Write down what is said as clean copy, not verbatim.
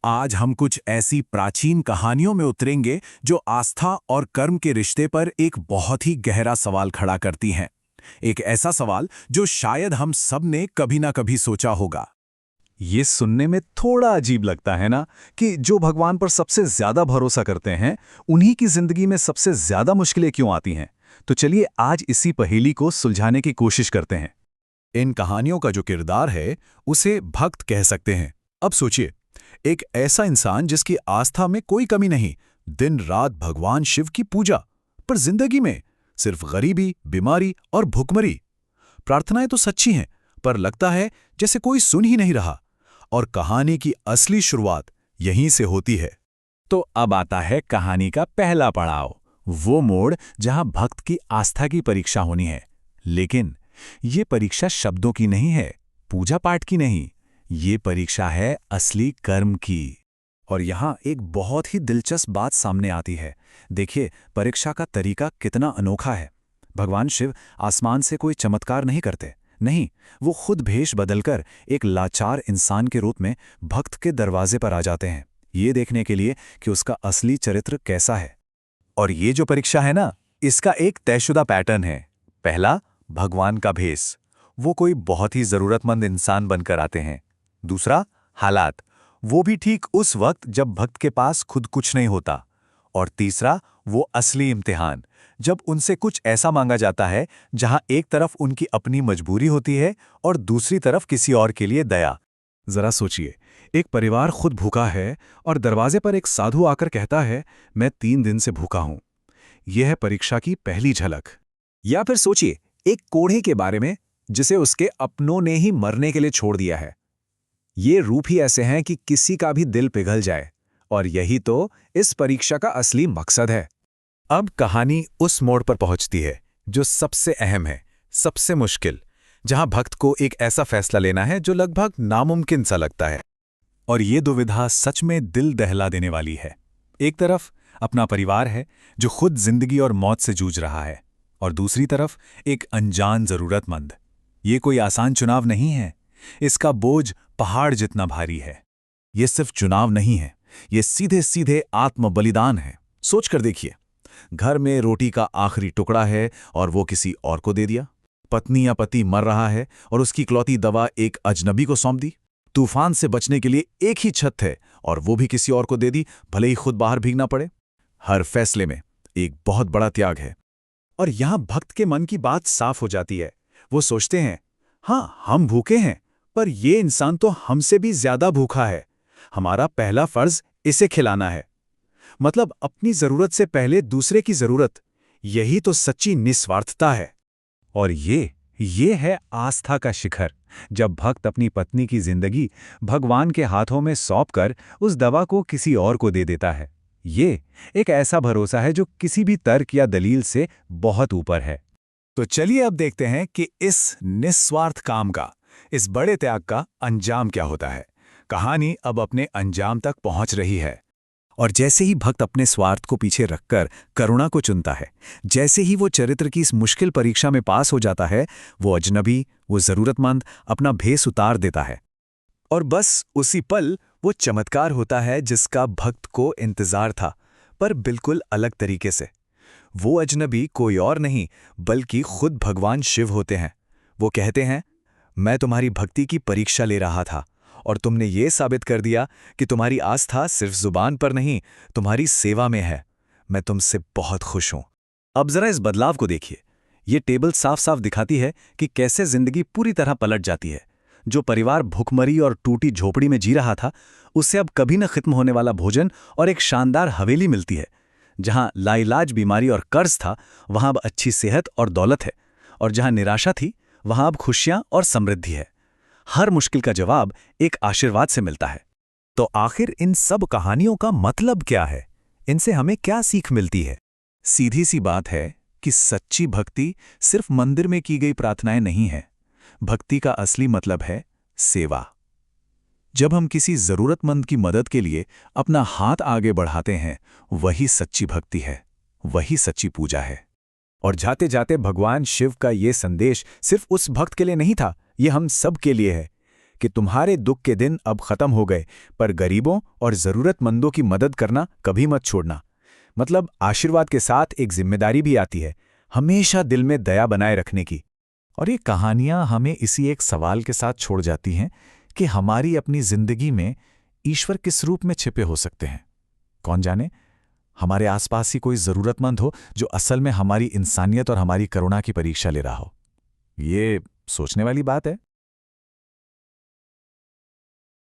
आज हम कुछ ऐसी प्राचीन कहानियों में उतरेंगे जो आस्था और कर्म के रिश्ते पर एक बहुत ही गहरा सवाल खड़ा करती हैं। एक ऐसा सवाल जो शायद हम सब ने कभी ना कभी सोचा होगा। ये सुनने में थोड़ा अजीब लगता है ना कि जो भगवान पर सबसे ज्यादा भरोसा करते हैं उन्हीं की जिंदगी में सबसे ज्यादा मुश्किलें क्यों आती हैं। तो चलिए आज इसी पहेली को सुलझाने की कोशिश करते हैं। इन कहानियों का जो किरदार है उसे भक्त कह सकते हैं। अब सोचिए, एक ऐसा इंसान जिसकी आस्था में कोई कमी नहीं, दिन रात भगवान शिव की पूजा, पर जिंदगी में सिर्फ गरीबी, बीमारी और भुखमरी। प्रार्थनाएं तो सच्ची हैं, पर लगता है जैसे कोई सुन ही नहीं रहा। और कहानी की असली शुरुआत यहीं से होती है। तो अब आता है कहानी का पहला पड़ाव, वो मोड़ जहां भक्त की आस्था की परीक्षा होनी है। लेकिन ये परीक्षा शब्दों की नहीं है, पूजा पाठ की नहीं, ये परीक्षा है असली कर्म की। और यहां एक बहुत ही दिलचस्प बात सामने आती है। देखिए, परीक्षा का तरीका कितना अनोखा है। भगवान शिव आसमान से कोई चमत्कार नहीं करते, नहीं, वो खुद भेष बदलकर एक लाचार इंसान के रूप में भक्त के दरवाजे पर आ जाते हैं, ये देखने के लिए कि उसका असली चरित्र कैसा है। और ये जो परीक्षा है ना, इसका एक तयशुदा पैटर्न है। पहला, भगवान का भेष, वो कोई बहुत ही जरूरतमंद इंसान बनकर आते हैं। दूसरा, हालात, वो भी ठीक उस वक्त जब भक्त के पास खुद कुछ नहीं होता। और तीसरा, वो असली इम्तिहान, जब उनसे कुछ ऐसा मांगा जाता है जहां एक तरफ उनकी अपनी मजबूरी होती है और दूसरी तरफ किसी और के लिए दया। जरा सोचिए, एक परिवार खुद भूखा है और दरवाजे पर एक साधु आकर कहता है, मैं 3 दिन से भूखा हूं। यह है परीक्षा की पहली झलक। या फिर सोचिए एक कोढ़े के बारे में जिसे उसके अपनों ने ही मरने के लिए छोड़ दिया है। ये रूप ही ऐसे हैं कि किसी का भी दिल पिघल जाए। और यही तो इस परीक्षा का असली मकसद है। अब कहानी उस मोड़ पर पहुंचती है जो सबसे अहम है, सबसे मुश्किल, जहां भक्त को एक ऐसा फैसला लेना है जो लगभग नामुमकिन सा लगता है। और ये दुविधा सच में दिल दहला देने वाली है। एक तरफ अपना परिवार है जो खुद जिंदगी और मौत से जूझ रहा है, और दूसरी तरफ एक अनजान जरूरतमंद। ये कोई आसान चुनाव नहीं है, इसका बोझ पहाड़ जितना भारी है। ये सिर्फ चुनाव नहीं है, ये सीधे सीधे आत्म बलिदान है। सोच कर देखिए, घर में रोटी का आखिरी टुकड़ा है और वो किसी और को दे दिया। पत्नी या पति मर रहा है और उसकी इकलौती दवा एक अजनबी को सौंप दी। तूफान से बचने के लिए एक ही छत है और वो भी किसी और को दे दी, भले ही खुद बाहर भीगना पड़े। हर फैसले में एक बहुत बड़ा त्याग है। और यहां भक्त के मन की बात साफ हो जाती है। वो सोचते हैं, हां, हम भूखे हैं, पर ये इंसान तो हमसे भी ज्यादा भूखा है। हमारा पहला फर्ज इसे खिलाना है। मतलब अपनी जरूरत से पहले दूसरे की जरूरत। यही तो सच्ची निस्वार्थता है। और ये है आस्था का शिखर, जब भक्त अपनी पत्नी की जिंदगी भगवान के हाथों में सौंपकर उस दवा को किसी और को दे देता है। ये एक ऐसा भरोसा है जो किसी भी तर्क या दलील से बहुत ऊपर है। तो चलिए अब देखते हैं कि इस निस्वार्थ काम का, इस बड़े त्याग का अंजाम क्या होता है। कहानी अब अपने अंजाम तक पहुंच रही है। और जैसे ही भक्त अपने स्वार्थ को पीछे रखकर करुणा को चुनता है, जैसे ही वो चरित्र की इस मुश्किल परीक्षा में पास हो जाता है, वो अजनबी, वो जरूरतमंद अपना भेष उतार देता है। और बस उसी पल वो चमत्कार होता है जिसका भक्त को इंतजार था, पर बिल्कुल अलग तरीके से। वो अजनबी कोई और नहीं बल्कि खुद भगवान शिव होते हैं। वो कहते हैं, मैं तुम्हारी भक्ति की परीक्षा ले रहा था और तुमने ये साबित कर दिया कि तुम्हारी आस्था सिर्फ जुबान पर नहीं, तुम्हारी सेवा में है। मैं तुमसे बहुत खुश हूं। अब जरा इस बदलाव को देखिए। ये टेबल साफ साफ दिखाती है कि कैसे जिंदगी पूरी तरह पलट जाती है। जो परिवार भूखमरी और टूटी झोपड़ी में जी रहा था, उससे अब कभी न खत्म होने वाला भोजन और एक शानदार हवेली मिलती है। जहां लाइलाज बीमारी और कर्ज था, वहां अब अच्छी सेहत और दौलत है। और जहां निराशा थी, वहां अब खुशियां और समृद्धि है। हर मुश्किल का जवाब एक आशीर्वाद से मिलता है। तो आखिर इन सब कहानियों का मतलब क्या है? इनसे हमें क्या सीख मिलती है? सीधी सी बात है कि सच्ची भक्ति सिर्फ मंदिर में की गई प्रार्थनाएं नहीं है। भक्ति का असली मतलब है सेवा। जब हम किसी जरूरतमंद की मदद के लिए अपना हाथ आगे बढ़ाते हैं, वही सच्ची भक्ति है, वही सच्ची पूजा है। और जाते जाते भगवान शिव का ये संदेश सिर्फ उस भक्त के लिए नहीं था, ये हम सब के लिए है कि तुम्हारे दुख के दिन अब खत्म हो गए, पर गरीबों और जरूरतमंदों की मदद करना कभी मत छोड़ना। मतलब आशीर्वाद के साथ एक जिम्मेदारी भी आती है, हमेशा दिल में दया बनाए रखने की। और ये कहानियां हमें इसी एक सवाल के साथ छोड़ जाती हैं कि हमारी अपनी जिंदगी में ईश्वर किस रूप में छिपे हो सकते हैं। कौन जाने, हमारे आसपास ही कोई जरूरतमंद हो जो असल में हमारी इंसानियत और हमारी करुणा की परीक्षा ले रहा हो। ये सोचने वाली बात है।